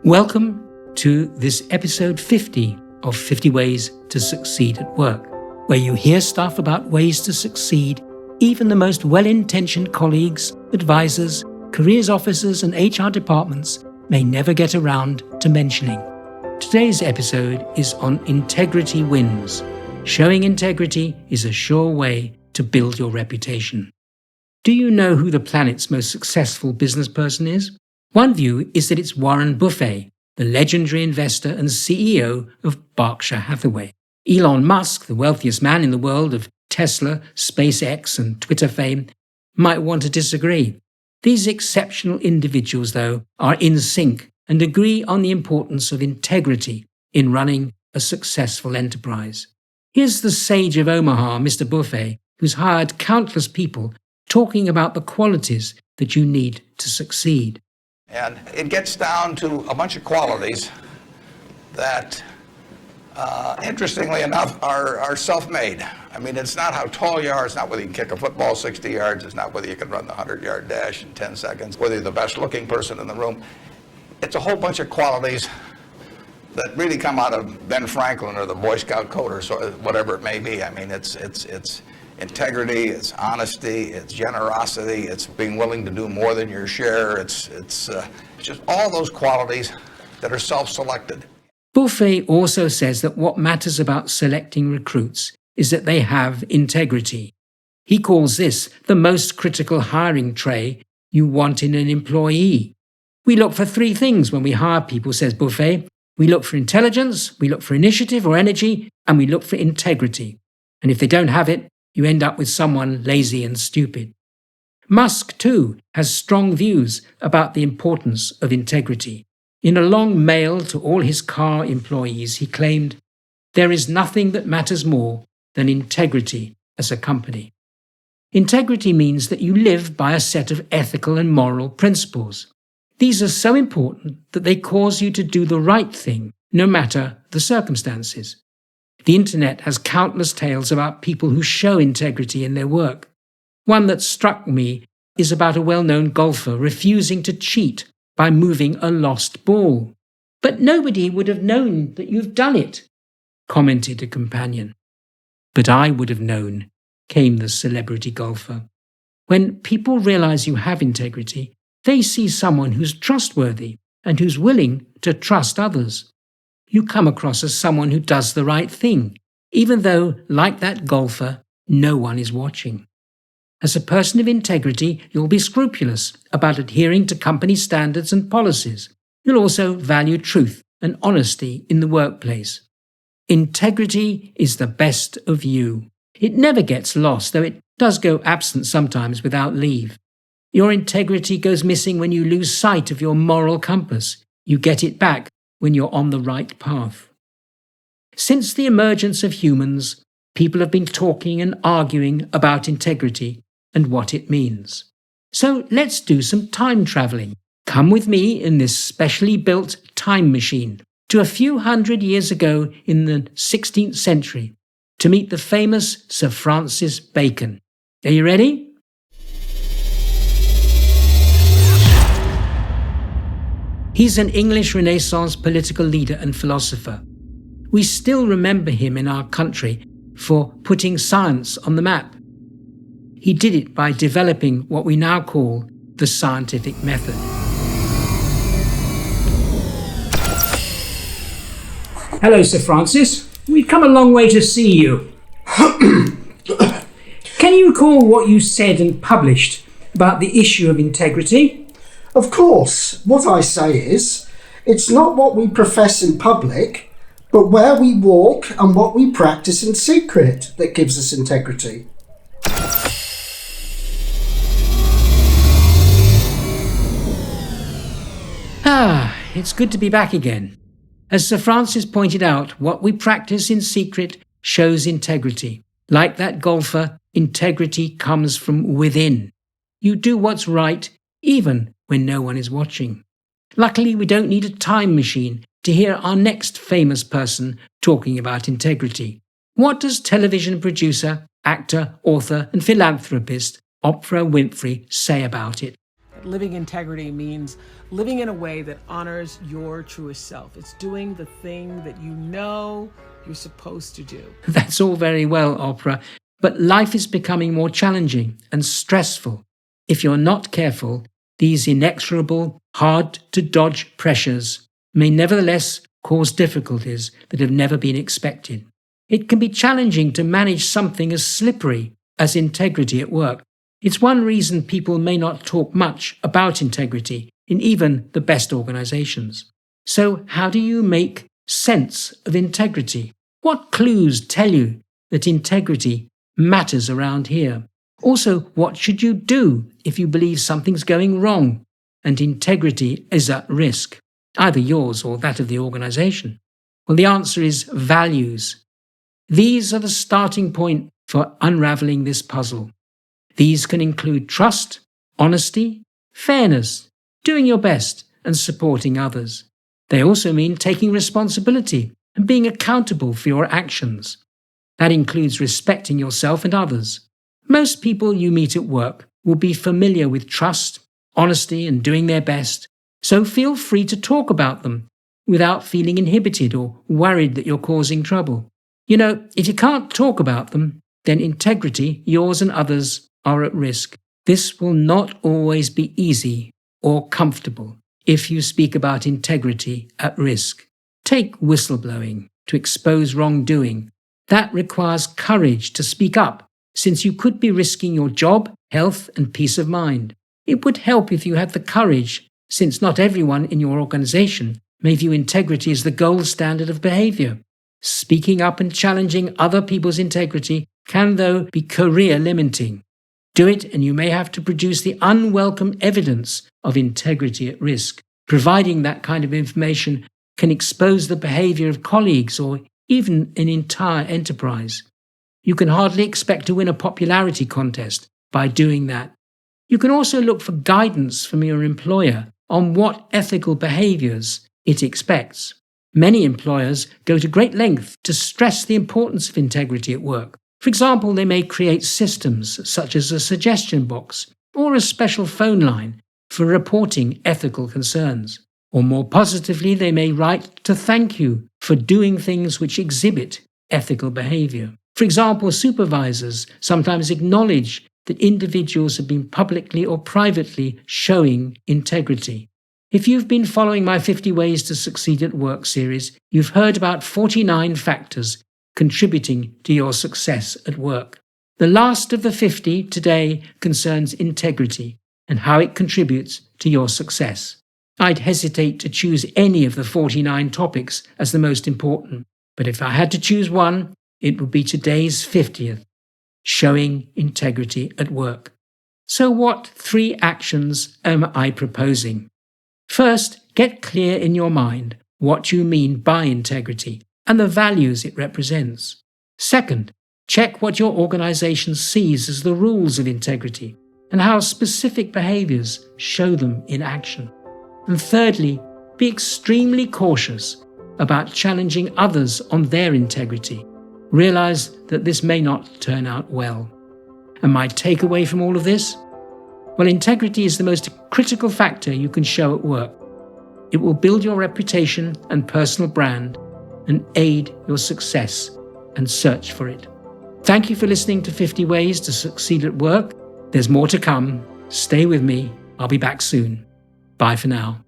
Welcome to this episode 50 of 50 Ways to Succeed at Work, where you hear stuff about ways to succeed even the most well-intentioned colleagues, advisors, careers officers and HR departments may never get around to mentioning. Today's episode is on integrity wins. Showing integrity is a sure way to build your reputation. Do you know who the planet's most successful business person is? One view is that it's Warren Buffett, the legendary investor and CEO of Berkshire Hathaway. Elon Musk, the wealthiest man in the world of Tesla, SpaceX and Twitter fame, might want to disagree. These exceptional individuals, though, are in sync and agree on the importance of integrity in running a successful enterprise. Here's the sage of Omaha, Mr. Buffett, who's hired countless people talking about the qualities that you need to succeed. And it gets down to a bunch of qualities that, interestingly enough, are self-made. I mean, it's not how tall you are, it's not whether you can kick a football 60 yards, it's not whether you can run the 100-yard dash in 10 seconds, whether you're the best-looking person in the room. It's a whole bunch of qualities that really come out of Ben Franklin or the Boy Scout code or whatever it may be. I mean, it's integrity, it's honesty, it's generosity, it's being willing to do more than your share. It's just all those qualities that are self-selected. Buffett also says that what matters about selecting recruits is that they have integrity. He calls this the most critical hiring trait you want in an employee. We look for three things when we hire people, says Buffett. We look for intelligence, we look for initiative or energy, and we look for integrity. And if they don't have it, you end up with someone lazy and stupid. Musk, too, has strong views about the importance of integrity. In a long mail to all his car employees, he claimed, "There is nothing that matters more than integrity as a company." Integrity means that you live by a set of ethical and moral principles. These are so important that they cause you to do the right thing, no matter the circumstances. The internet has countless tales about people who show integrity in their work. One that struck me is about a well-known golfer refusing to cheat by moving a lost ball. "But nobody would have known that you've done it," commented a companion. "But I would have known," came the celebrity golfer. When people realize you have integrity, they see someone who's trustworthy and who's willing to trust others. You come across as someone who does the right thing, even though, like that golfer, no one is watching. As a person of integrity, you'll be scrupulous about adhering to company standards and policies. You'll also value truth and honesty in the workplace. Integrity is the best of you. It never gets lost, though it does go absent sometimes without leave. Your integrity goes missing when you lose sight of your moral compass. You get it back when you're on the right path. Since the emergence of humans, people have been talking and arguing about integrity and what it means. So let's do some time traveling. Come with me in this specially built time machine to a few hundred years ago in the 16th century to meet the famous Sir Francis Bacon. Are you ready? He's an English Renaissance political leader and philosopher. We still remember him in our country for putting science on the map. He did it by developing what we now call the scientific method. Hello, Sir Francis. We've come a long way to see you. Can you recall what you said and published about the issue of integrity? Of course, what I say is, it's not what we profess in public, but where we walk and what we practice in secret that gives us integrity. It's good to be back again. As Sir Francis pointed out, what we practice in secret shows integrity. Like that golfer, integrity comes from within. You do what's right, even when no one is watching. Luckily, we don't need a time machine to hear our next famous person talking about integrity. What does television producer, actor, author, and philanthropist Oprah Winfrey say about it? that living integrity means living in a way that honors your truest self. It's doing the thing that you know you're supposed to do. That's all very well, Opera, but life is becoming more challenging and stressful. If you're not careful, these inexorable, hard-to-dodge pressures may nevertheless cause difficulties that have never been expected. It can be challenging to manage something as slippery as integrity at work. It's one reason people may not talk much about integrity in even the best organizations. So, how do you make sense of integrity? What clues tell you that integrity matters around here? Also, what should you do if you believe something's going wrong and integrity is at risk, either yours or that of the organization? Well, the answer is values. These are the starting point for unraveling this puzzle. These can include trust, honesty, fairness, doing your best, and supporting others. They also mean taking responsibility and being accountable for your actions. That includes respecting yourself and others. Most people you meet at work will be familiar with trust, honesty, and doing their best, so feel free to talk about them without feeling inhibited or worried that you're causing trouble. You know, if you can't talk about them, then integrity, yours and others, are at risk. This will not always be easy or comfortable if you speak about integrity at risk. Take whistleblowing to expose wrongdoing. That requires courage to speak up, since you could be risking your job, health, and peace of mind. It would help if you had the courage, since not everyone in your organization may view integrity as the gold standard of behavior. Speaking up and challenging other people's integrity can, though, be career limiting. Do it and you may have to produce the unwelcome evidence of integrity at risk. Providing that kind of information can expose the behavior of colleagues or even an entire enterprise. You can hardly expect to win a popularity contest by doing that. You can also look for guidance from your employer on what ethical behaviors it expects. Many employers go to great length to stress the importance of integrity at work. For example, they may create systems such as a suggestion box or a special phone line for reporting ethical concerns. Or more positively, they may write to thank you for doing things which exhibit ethical behavior. For example, supervisors sometimes acknowledge that individuals have been publicly or privately showing integrity. If you've been following my 50 Ways to Succeed at Work series, you've heard about 49 factors contributing to your success at work. The last of the 50 today concerns integrity and how it contributes to your success. I'd hesitate to choose any of the 49 topics as the most important, but if I had to choose one, it would be today's 50th, showing integrity at work. So what 3 actions am I proposing? First, get clear in your mind what you mean by integrity and the values it represents. Second, check what your organization sees as the rules of integrity and how specific behaviors show them in action. And thirdly, be extremely cautious about challenging others on their integrity. Realize that this may not turn out well. And my takeaway from all of this? Well, integrity is the most critical factor you can show at work. It will build your reputation and personal brand and aid your success and search for it. Thank you for listening to 50 Ways to Succeed at Work. There's more to come. Stay with me. I'll be back soon. Bye for now.